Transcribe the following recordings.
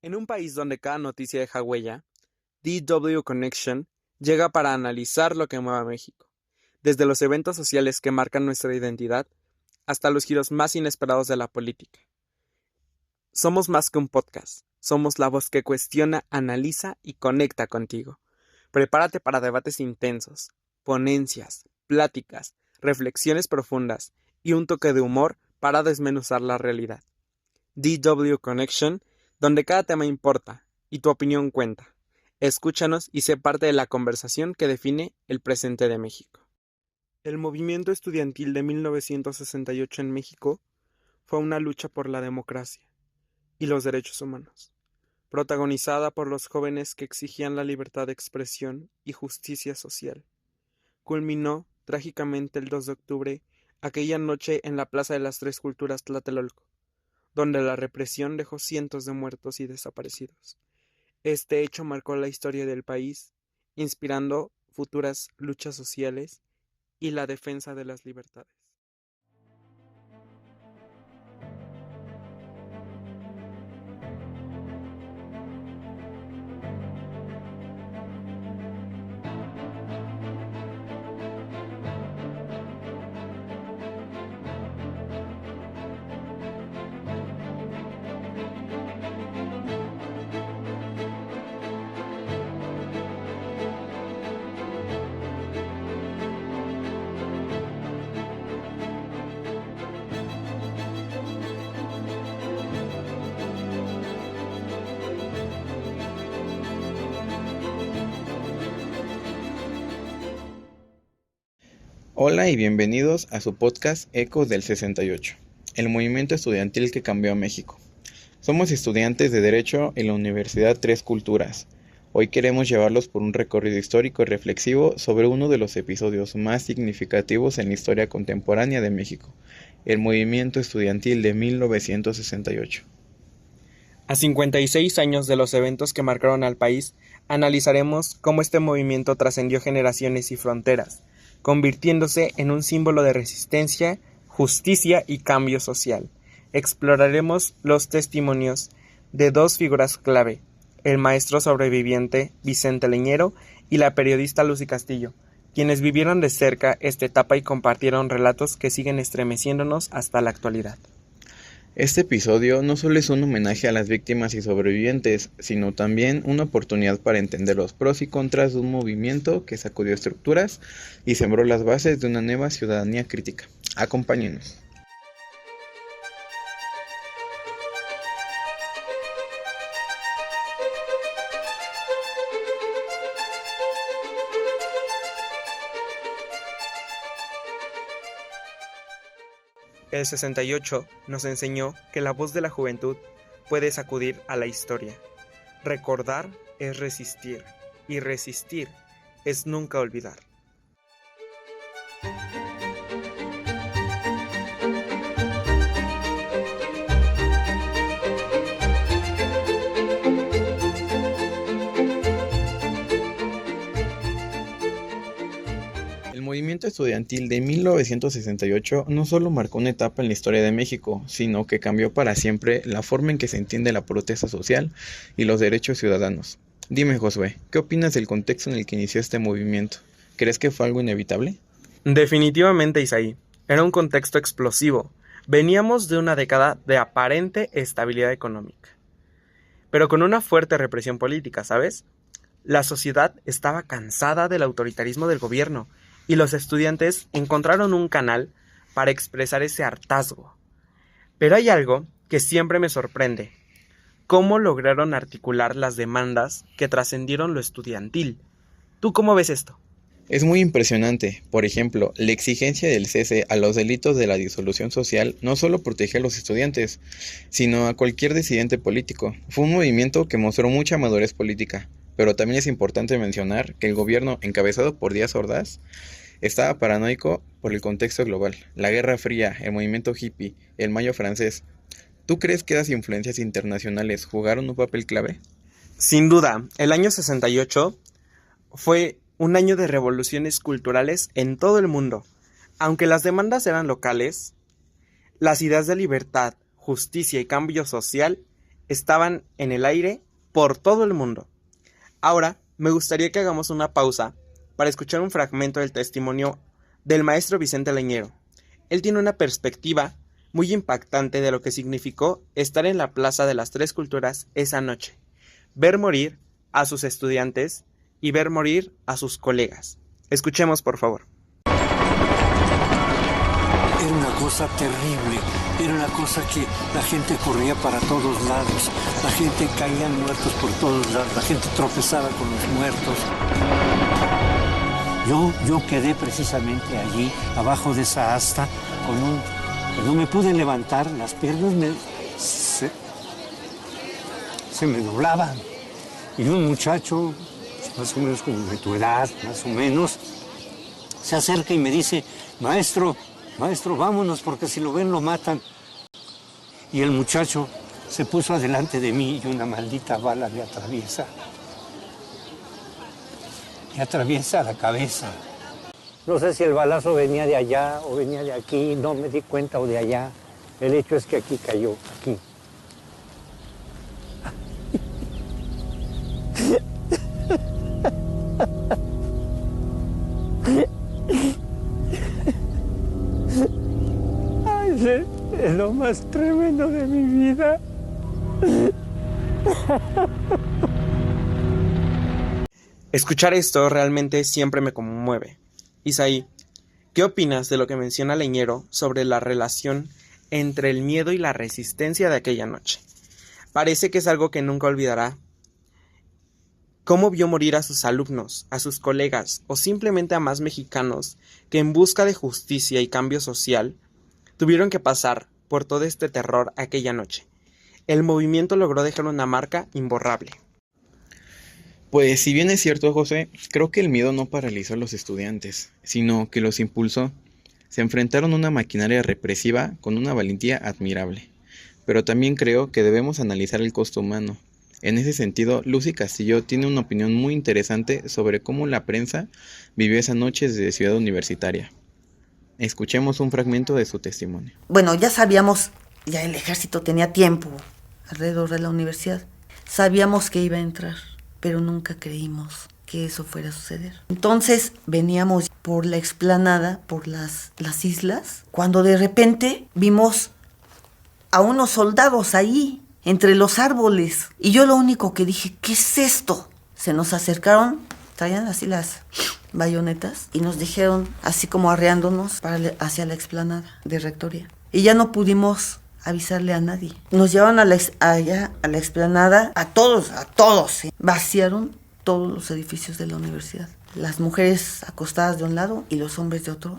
En un país donde cada noticia deja huella, DW Connection llega para analizar lo que mueve a México, desde los eventos sociales que marcan nuestra identidad hasta los giros más inesperados de la política. Somos más que un podcast, somos la voz que cuestiona, analiza y conecta contigo. Prepárate para debates intensos, ponencias, pláticas, reflexiones profundas y un toque de humor para desmenuzar la realidad. DW Connection, donde cada tema importa y tu opinión cuenta. Escúchanos y sé parte de la conversación que define el presente de México. El movimiento estudiantil de 1968 en México fue una lucha por la democracia y los derechos humanos, protagonizada por los jóvenes que exigían la libertad de expresión y justicia social. Culminó trágicamente el 2 de octubre, aquella noche en la Plaza de las Tres Culturas Tlatelolco, donde la represión dejó cientos de muertos y desaparecidos. Este hecho marcó la historia del país, inspirando futuras luchas sociales y la defensa de las libertades. Hola y bienvenidos a su podcast Ecos del 68, el movimiento estudiantil que cambió a México. Somos estudiantes de Derecho en la Universidad Tres Culturas. Hoy queremos llevarlos por un recorrido histórico y reflexivo sobre uno de los episodios más significativos en la historia contemporánea de México, el movimiento estudiantil de 1968. A 56 años de los eventos que marcaron al país, analizaremos cómo este movimiento trascendió generaciones y fronteras, convirtiéndose en un símbolo de resistencia, justicia y cambio social. Exploraremos los testimonios de dos figuras clave, el maestro sobreviviente Vicente Leñero y la periodista Lucy Castillo, quienes vivieron de cerca esta etapa y compartieron relatos que siguen estremeciéndonos hasta la actualidad. Este episodio no solo es un homenaje a las víctimas y sobrevivientes, sino también una oportunidad para entender los pros y contras de un movimiento que sacudió estructuras y sembró las bases de una nueva ciudadanía crítica. Acompáñenos. El 68 nos enseñó que la voz de la juventud puede sacudir a la historia. Recordar es resistir, y resistir es nunca olvidar. El movimiento estudiantil de 1968 no solo marcó una etapa en la historia de México, sino que cambió para siempre la forma en que se entiende la protesta social y los derechos ciudadanos. Dime, Josué, ¿qué opinas del contexto en el que inició este movimiento? ¿Crees que fue algo inevitable? Definitivamente, Isaí, era un contexto explosivo. Veníamos de una década de aparente estabilidad económica, pero con una fuerte represión política, ¿sabes? La sociedad estaba cansada del autoritarismo del gobierno y los estudiantes encontraron un canal para expresar ese hartazgo. Pero hay algo que siempre me sorprende: ¿cómo lograron articular las demandas que trascendieron lo estudiantil? ¿Tú cómo ves esto? Es muy impresionante. Por ejemplo, la exigencia del cese a los delitos de la disolución social no solo protegía a los estudiantes, sino a cualquier disidente político. Fue un movimiento que mostró mucha madurez política, pero también es importante mencionar que el gobierno, encabezado por Díaz Ordaz, estaba paranoico por el contexto global. La Guerra Fría, el movimiento hippie, el Mayo francés. ¿Tú crees que las influencias internacionales jugaron un papel clave? Sin duda, el año 68 fue un año de revoluciones culturales en todo el mundo. Aunque las demandas eran locales, las ideas de libertad, justicia y cambio social estaban en el aire por todo el mundo. Ahora, me gustaría que hagamos una pausa para escuchar un fragmento del testimonio del maestro Vicente Leñero. Él tiene una perspectiva muy impactante de lo que significó estar en la Plaza de las Tres Culturas esa noche, ver morir a sus estudiantes y ver morir a sus colegas. Escuchemos, por favor. Era una cosa terrible, era una cosa que la gente corría para todos lados, la gente caía muertos por todos lados, la gente tropezaba con los muertos. Yo quedé precisamente allí, abajo de esa asta, que no me pude levantar, las piernas se me doblaban. Y un muchacho, pues, más o menos como de tu edad, más o menos, se acerca y me dice, maestro, vámonos, porque si lo ven lo matan. Y el muchacho se puso adelante de mí y una maldita bala le atraviesa. Le atraviesa la cabeza. No sé si el balazo venía de allá o venía de aquí, no me di cuenta, o de allá. El hecho es que aquí cayó, aquí. Ay, es lo más tremendo de mi vida. Escuchar esto realmente siempre me conmueve. Isaí, ¿qué opinas de lo que menciona Leñero sobre la relación entre el miedo y la resistencia de aquella noche? Parece que es algo que nunca olvidará. ¿Cómo vio morir a sus alumnos, a sus colegas o simplemente a más mexicanos que en busca de justicia y cambio social tuvieron que pasar por todo este terror aquella noche? El movimiento logró dejar una marca imborrable. Pues si bien es cierto, José, creo que el miedo no paralizó a los estudiantes, sino que los impulsó. Se enfrentaron a una maquinaria represiva con una valentía admirable. Pero también creo que debemos analizar el costo humano. En ese sentido, Lucy Castillo tiene una opinión muy interesante sobre cómo la prensa vivió esa noche desde Ciudad Universitaria. Escuchemos un fragmento de su testimonio. Bueno, ya sabíamos, ya el ejército tenía tiempo alrededor de la universidad. Sabíamos que iba a entrar, pero nunca creímos que eso fuera a suceder. Entonces veníamos por la explanada, por las islas, cuando de repente vimos a unos soldados ahí, entre los árboles. Y yo lo único que dije, ¿qué es esto? Se nos acercaron, traían así las bayonetas, y nos dijeron, así como arreándonos, hacia la explanada de Rectoría. Y ya no pudimos avisarle a nadie. Nos llevaron allá a la explanada, a todos, vaciaron todos los edificios de la universidad. Las mujeres acostadas de un lado y los hombres de otro,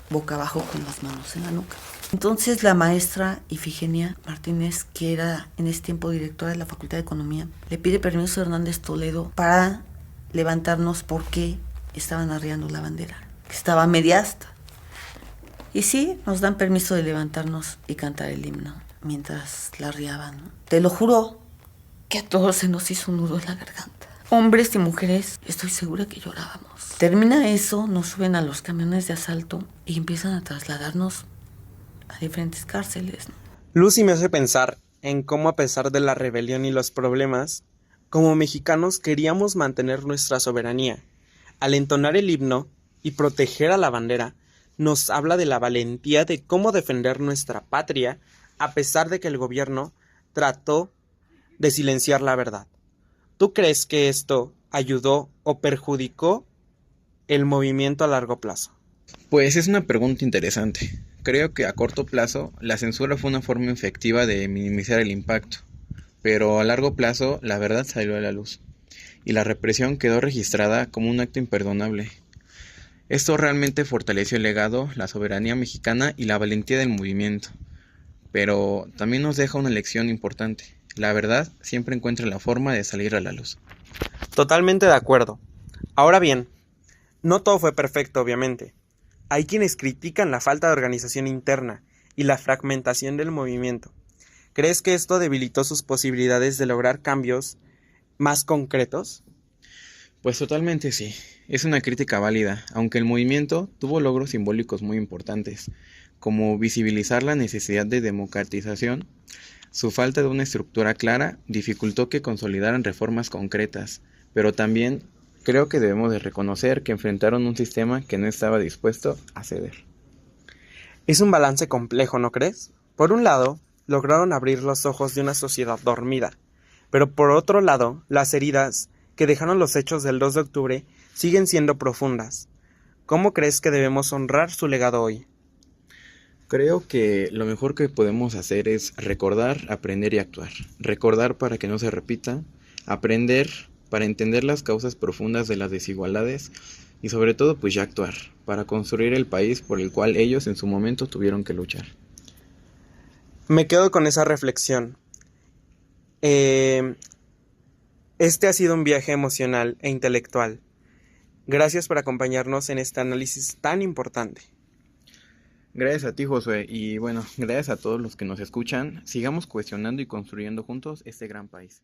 boca abajo con las manos en la nuca. Entonces la maestra Ifigenia Martínez, que era en ese tiempo directora de la Facultad de Economía, le pide permiso a Hernández Toledo para levantarnos porque estaban arriando la bandera, que estaba a media asta. Y sí, nos dan permiso de levantarnos y cantar el himno mientras la arriaban, ¿no? Te lo juro que a todos se nos hizo un nudo en la garganta. Hombres y mujeres, estoy segura que llorábamos. Termina eso, nos suben a los camiones de asalto y empiezan a trasladarnos a diferentes cárceles, ¿no? Lucy me hace pensar en cómo, a pesar de la rebelión y los problemas, como mexicanos queríamos mantener nuestra soberanía. Al entonar el himno y proteger a la bandera, nos habla de la valentía de cómo defender nuestra patria, a pesar de que el gobierno trató de silenciar la verdad. ¿Tú crees que esto ayudó o perjudicó el movimiento a largo plazo? Pues es una pregunta interesante. Creo que a corto plazo la censura fue una forma efectiva de minimizar el impacto, pero a largo plazo la verdad salió a la luz y la represión quedó registrada como un acto imperdonable. Esto realmente fortaleció el legado, la soberanía mexicana y la valentía del movimiento, pero también nos deja una lección importante. La verdad siempre encuentra la forma de salir a la luz. Totalmente de acuerdo. Ahora bien, no todo fue perfecto, obviamente. Hay quienes critican la falta de organización interna y la fragmentación del movimiento. ¿Crees que esto debilitó sus posibilidades de lograr cambios más concretos? Pues totalmente sí. Es una crítica válida, aunque el movimiento tuvo logros simbólicos muy importantes, como visibilizar la necesidad de democratización, Su falta de una estructura clara dificultó que consolidaran reformas concretas, pero también creo que debemos de reconocer que enfrentaron un sistema que no estaba dispuesto a ceder. Es un balance complejo, ¿no crees? Por un lado, lograron abrir los ojos de una sociedad dormida, pero por otro lado, las heridas que dejaron los hechos del 2 de octubre siguen siendo profundas. ¿Cómo crees que debemos honrar su legado hoy? Creo que lo mejor que podemos hacer es recordar, aprender y actuar. Recordar para que no se repita, aprender para entender las causas profundas de las desigualdades y sobre todo pues ya actuar, para construir el país por el cual ellos en su momento tuvieron que luchar. Me quedo con esa reflexión. Este ha sido un viaje emocional e intelectual. Gracias por acompañarnos en este análisis tan importante. Gracias a ti, Josué, y bueno, gracias a todos los que nos escuchan. Sigamos cuestionando y construyendo juntos este gran país.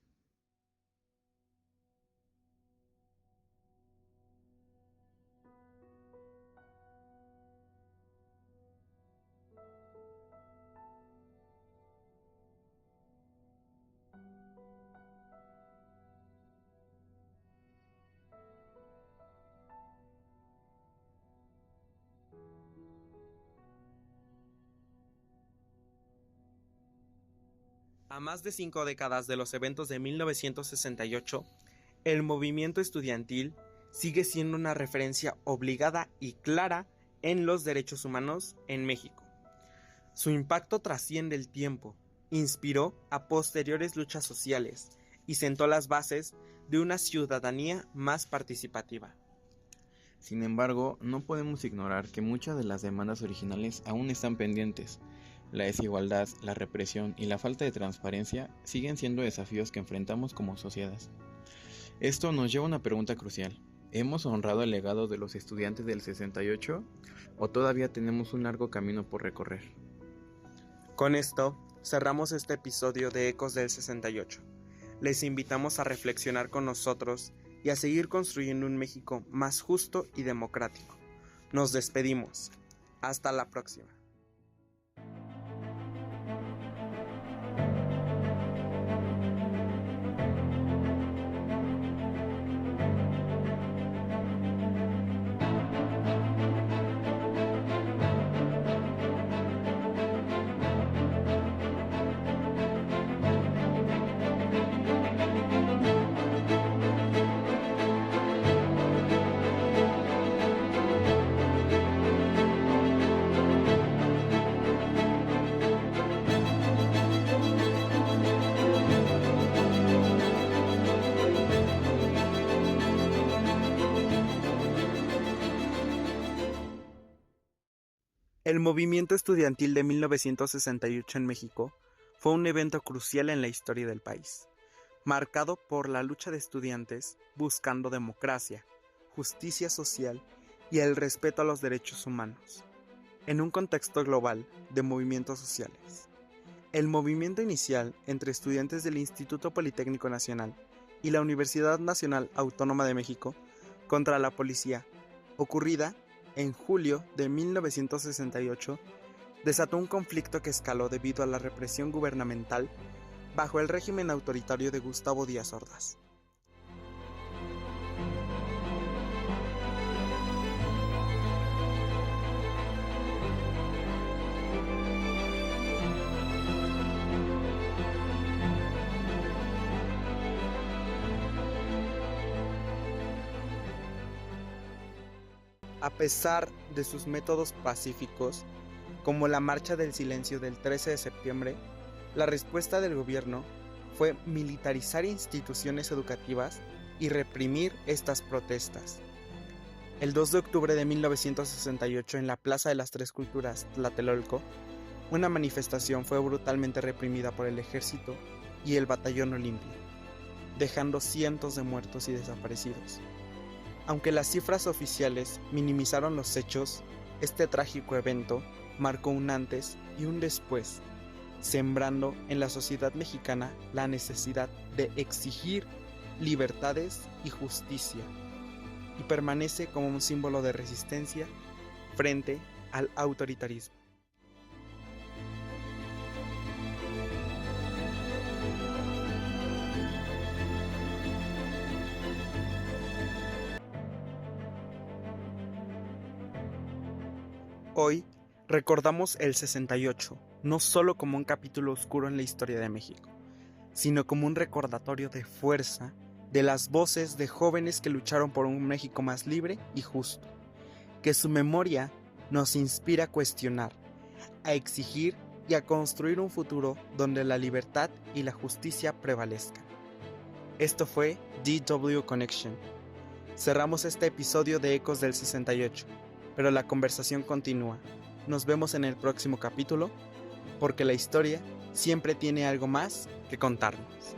A más de 5 décadas de los eventos de 1968, el movimiento estudiantil sigue siendo una referencia obligada y clara en los derechos humanos en México. Su impacto trasciende el tiempo, inspiró a posteriores luchas sociales y sentó las bases de una ciudadanía más participativa. Sin embargo, no podemos ignorar que muchas de las demandas originales aún están pendientes. La desigualdad, la represión y la falta de transparencia siguen siendo desafíos que enfrentamos como sociedad. Esto nos lleva a una pregunta crucial. ¿Hemos honrado el legado de los estudiantes del 68 o todavía tenemos un largo camino por recorrer? Con esto, cerramos este episodio de Ecos del 68. Les invitamos a reflexionar con nosotros y a seguir construyendo un México más justo y democrático. Nos despedimos. Hasta la próxima. El movimiento estudiantil de 1968 en México fue un evento crucial en la historia del país, marcado por la lucha de estudiantes buscando democracia, justicia social y el respeto a los derechos humanos, en un contexto global de movimientos sociales. El movimiento inicial entre estudiantes del Instituto Politécnico Nacional y la Universidad Nacional Autónoma de México contra la policía, ocurrida en julio de 1968, desató un conflicto que escaló debido a la represión gubernamental bajo el régimen autoritario de Gustavo Díaz Ordaz. A pesar de sus métodos pacíficos, como la Marcha del Silencio del 13 de septiembre, la respuesta del gobierno fue militarizar instituciones educativas y reprimir estas protestas. El 2 de octubre de 1968, en la Plaza de las Tres Culturas, Tlatelolco, una manifestación fue brutalmente reprimida por el ejército y el Batallón Olimpia, dejando cientos de muertos y desaparecidos. Aunque las cifras oficiales minimizaron los hechos, este trágico evento marcó un antes y un después, sembrando en la sociedad mexicana la necesidad de exigir libertades y justicia, y permanece como un símbolo de resistencia frente al autoritarismo. Hoy recordamos el 68, no solo como un capítulo oscuro en la historia de México, sino como un recordatorio de fuerza de las voces de jóvenes que lucharon por un México más libre y justo, que su memoria nos inspira a cuestionar, a exigir y a construir un futuro donde la libertad y la justicia prevalezcan. Esto fue DW Connection. Cerramos este episodio de Ecos del 68, pero la conversación continúa. Nos vemos en el próximo capítulo, porque la historia siempre tiene algo más que contarnos.